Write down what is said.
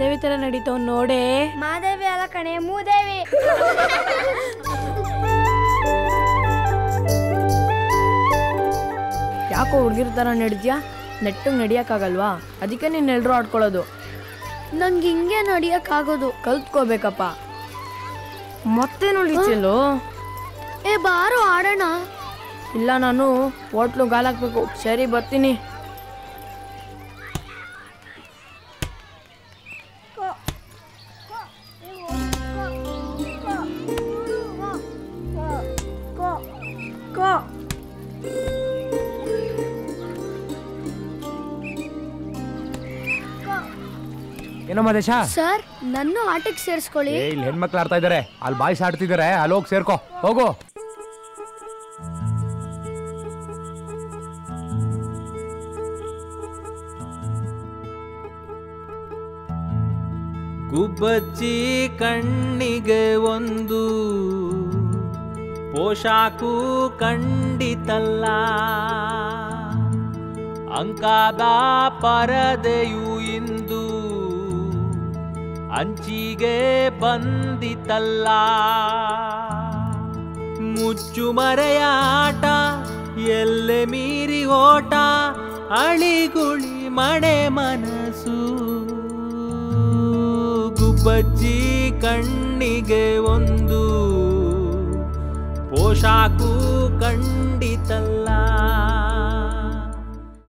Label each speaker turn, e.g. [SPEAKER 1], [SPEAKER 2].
[SPEAKER 1] ಮಾದೇವಿ ತರ ನಡೀತಾವ್ ನೋಡೆ.
[SPEAKER 2] ಮಾದೇವಿ ಅಲ್ಲ ಕಣೆ, ಮೂದೇವಿ.
[SPEAKER 1] ಯಾಕೋ ಹುಡುಗಿರ ತರ ನಡಿದ್ಯಾ? ನೆಟ್ಟಗೆ ನಡಿಯಕ್ಕಾಗಲ್ವಾ? ಅದಕ್ಕೆ ನೀನ್ ಎಲ್ರು ಆಡ್ಕೊಳ್ಳೋದು.
[SPEAKER 2] ನಂಗೆ ಹಿಂಗೆ ನಡಿಯಕ್ಕಾಗೋದು.
[SPEAKER 1] ಕಲ್ತ್ಕೋಬೇಕಪ್ಪ. ಮತ್ತೆ ನೋಡಿಚೆಲ್ಲೋ.
[SPEAKER 2] ಬಾರೋ ಆಡೋಣ.
[SPEAKER 1] ಇಲ್ಲ, ನಾನು ಹೋಟ್ಲು ಗಾಲಾಕ್ಬೇಕು. ಸರಿ, ಬರ್ತೀನಿ.
[SPEAKER 3] ಏನೋ ಮದೇಶ
[SPEAKER 2] ಸರ್, ನನ್ನ ಆಟಕ್ಕೆ ಸೇರಿಸ್ಕೊಳ್ಳಿ.
[SPEAKER 3] ಇಲ್ಲಿ ಹೆಣ್ಮಕ್ಳು ಆಡ್ತಾ ಇದಾರೆ, ಅಲ್ಲಿ ಬಾಯ್ಸ್ ಆಡ್ತಿದಾರೆ, ಅಲ್ಲಿ ಹೋಗಿ ಸೇರ್ಕೋ, ಹೋಗು.
[SPEAKER 4] ಗುಬ್ಬಚ್ಚಿ ಕಣ್ಣಿಗೆ ಒಂದು ಪೋಷಾಕು ಕಂಡಿತಲ್ಲ, ಅಂಕಾದ ಪರದೆಯು ಇಂದು ಅಂಚಿಗೆ ಬಂದಿತಲ್ಲ. ಮುಚ್ಚುಮರೆಯ ಆಟ, ಎಲ್ಲೆ ಮೀರಿ ಓಟ, ಅಳಿಗುಳಿ ಮಣೆ ಮನಸ್ಸು. ಗುಬ್ಬಚ್ಚಿ ಕಣ್ಣಿಗೆ ಒಂದು ಪೋಷಾಕು ಕಂಡಿತಲ್ಲ.